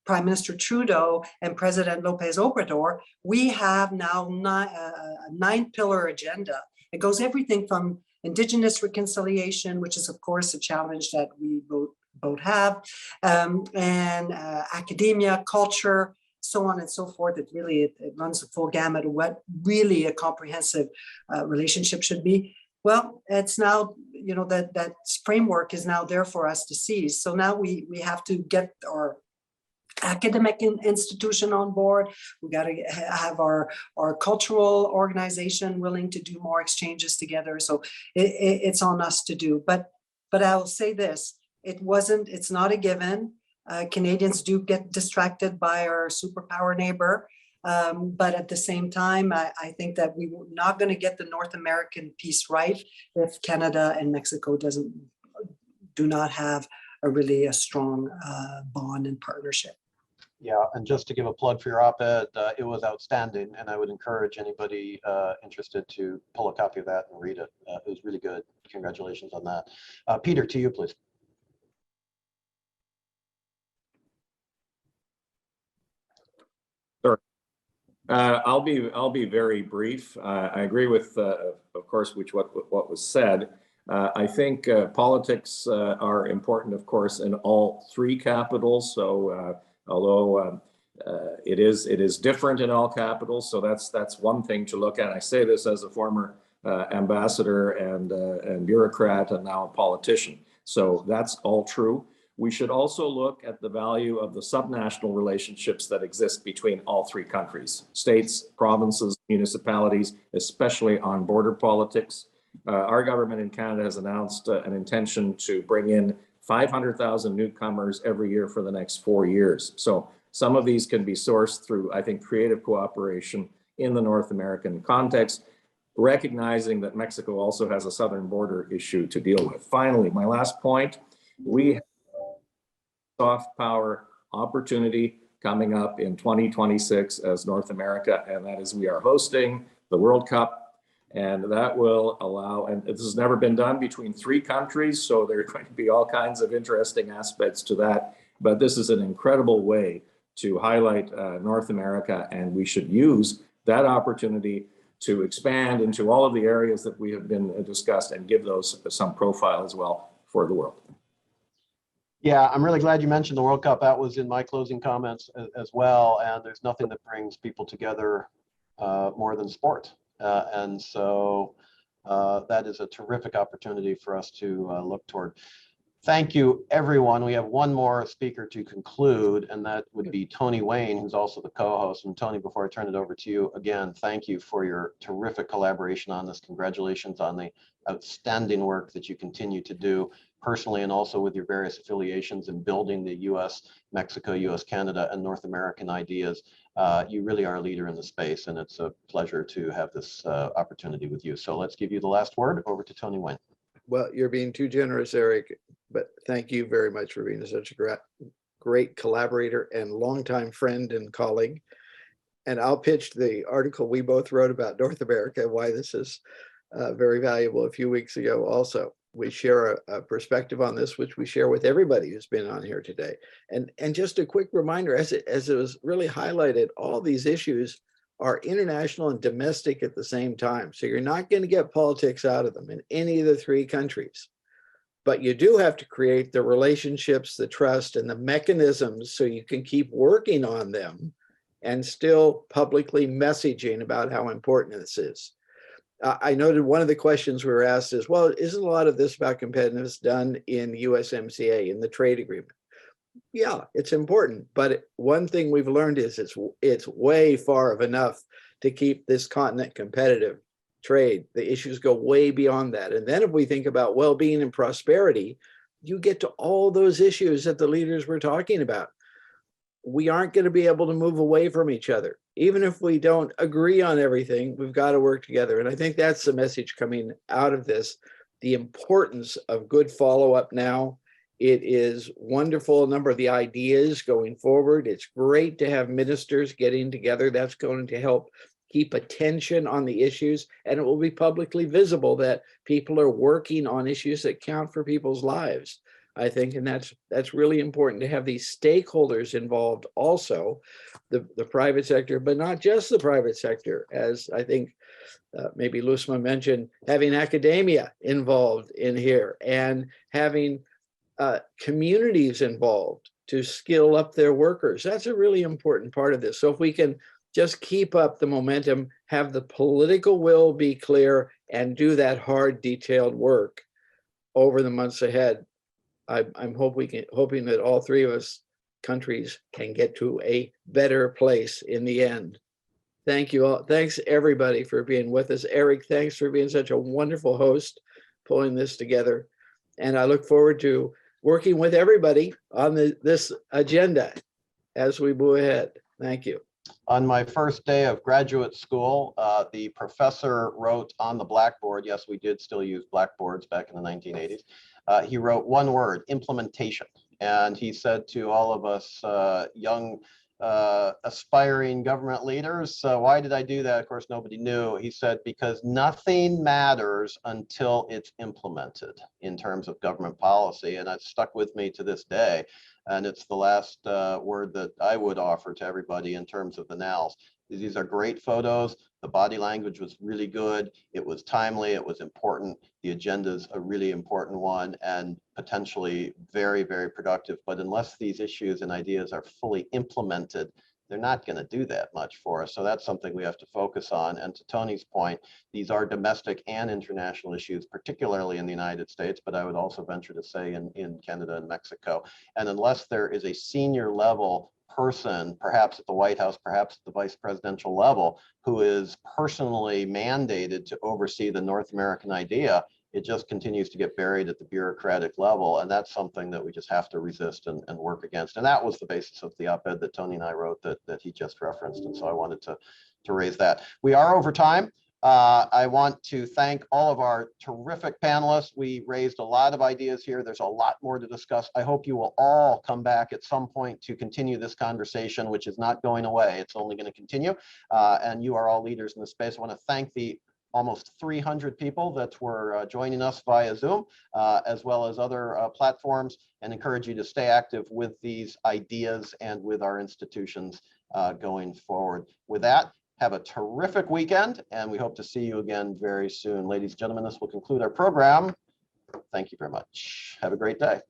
Speaker 6: Prime Minister Trudeau and President Lopez Obrador, we have now a 9-pillar agenda. It goes everything from Indigenous reconciliation, which is of course a challenge that we both have, and academia, culture, so on and so forth. It really it runs the full gamut of what really a comprehensive relationship should be. Well, it's now, you know, that framework is now there for us to seize. So now we have to get our academic institution on board. We got to have our cultural organization willing to do more exchanges together. So it's on us to do. But I will say this: it's not a given. Canadians do get distracted by our superpower neighbor. But at the same time, I think that we're not going to get the North American piece right if Canada and Mexico do not have a strong bond and partnership.
Speaker 1: Yeah, and just to give a plug for your op-ed, it was outstanding, and I would encourage anybody interested to pull a copy of that and read it. It was really good. Congratulations on that. Peter, to you, please.
Speaker 7: Sure. I'll be very brief. I agree with, of course, what was said. I think politics are important, of course, in all 3 capitals. So although it is different in all capitals, so that's one thing to look at. I say this as a former ambassador and bureaucrat and now a politician. So that's all true. we should also look at the value of the subnational relationships that exist between all three countries, states, provinces, municipalities, especially on border politics. Our government in Canada has announced an intention to bring in 500,000 newcomers every year for the next 4 years. So some of these can be sourced through, I think, creative cooperation in the North American context, recognizing that Mexico also has a southern border issue to deal with. Finally, my last point, we have soft power opportunity coming up in 2026 as North America, and that is we are hosting the World Cup, and that will allow, and this has never been done between three countries, so there are going to be all kinds of interesting aspects to that, but this is an incredible way to highlight North America, and we should use that opportunity to expand into all of the areas that we have been discussed and give those some profile as well for the world.
Speaker 1: Yeah, I'm really glad you mentioned the World Cup. That was in my closing comments as well. And there's nothing that brings people together more than sport. And so that is a terrific opportunity for us to look toward. Thank you, everyone. We have one more speaker to conclude, and that would be Tony Wayne, who's also the co-host. And Tony, before I turn it over to you, again, thank you for your terrific collaboration on this. Congratulations on the outstanding work that you continue to do personally and also with your various affiliations in building the US, Mexico, US, Canada, and North American ideas. You really are a leader in the space, and it's a pleasure to have this opportunity with you. So let's give you the last word. Over to Tony Wayne.
Speaker 2: Well, you're being too generous, Eric, but thank you very much for being such a great collaborator and longtime friend and colleague. And I'll pitch the article we both wrote about North America, why this is very valuable a few weeks ago also. We share a perspective on this, which we share with everybody who's been on here today. And just a quick reminder, as it was really highlighted, all these issues are international and domestic at the same time. So you're not going to get politics out of them in any of the three countries. But you do have to create the relationships, the trust, and the mechanisms so you can keep working on them and still publicly messaging about how important this is. I noted one of the questions we were asked is, well, isn't a lot of this about competitiveness done in USMCA, in the trade agreement? Yeah, it's important, but one thing we've learned is it's way far of enough to keep this continent competitive. Trade, the issues go way beyond that. And then if we think about well-being and prosperity, you get to all those issues that the leaders were talking about. We aren't going to be able to move away from each other. Even if we don't agree on everything, we've got to work together. And I think that's the message coming out of this, the importance of good follow-up now. It is wonderful, a number of the ideas going forward. It's great to have ministers getting together. That's going to help keep attention on the issues, and it will be publicly visible that people are working on issues that count for people's lives, I think, and that's really important to have these stakeholders involved also, the private sector, but not just the private sector, as I think maybe Lusma mentioned, having academia involved in here and having communities involved to skill up their workers. That's a really important part of this. So if we can just keep up the momentum, have the political will be clear, and do that hard, detailed work over the months ahead, I'm hoping that all three of us countries can get to a better place in the end. Thank you all. Thanks everybody for being with us. Eric, thanks for being such a wonderful host, pulling this together. And I look forward to working with everybody on this agenda as we move ahead. Thank you.
Speaker 1: On my first day of graduate school, the professor wrote on the blackboard, yes, we did still use blackboards back in the 1980s. He wrote one word, implementation. And he said to all of us young aspiring government leaders, why did I do that? Of course, nobody knew. He said, because nothing matters until it's implemented in terms of government policy. And that stuck with me to this day. And it's the last word that I would offer to everybody in terms of the NALS. These are great photos. The body language was really good. It was timely. It was important. The agenda is a really important one and potentially very, very productive. But unless these issues and ideas are fully implemented, they're not going to do that much for us. So that's something we have to focus on. And to Tony's point, these are domestic and international issues, particularly in the United States, but I would also venture to say in Canada and Mexico. And unless there is a senior level person, perhaps at the White House, perhaps at the vice presidential level, who is personally mandated to oversee the North American idea, it just continues to get buried at the bureaucratic level. And that's something that we just have to resist and work against. And that was the basis of the op-ed that Tony and I wrote that he just referenced. And so I wanted to raise that. We are over time. I want to thank all of our terrific panelists. We raised a lot of ideas here. There's a lot more to discuss. I hope you will all come back at some point to continue this conversation, which is not going away. It's only going to continue. And you are all leaders in the space. I want to thank the almost 300 people that were joining us via Zoom, as well as other platforms, and encourage you to stay active with these ideas and with our institutions going forward. With that, have a terrific weekend, and we hope to see you again very soon. Ladies and gentlemen, this will conclude our program. Thank you very much. Have a great day.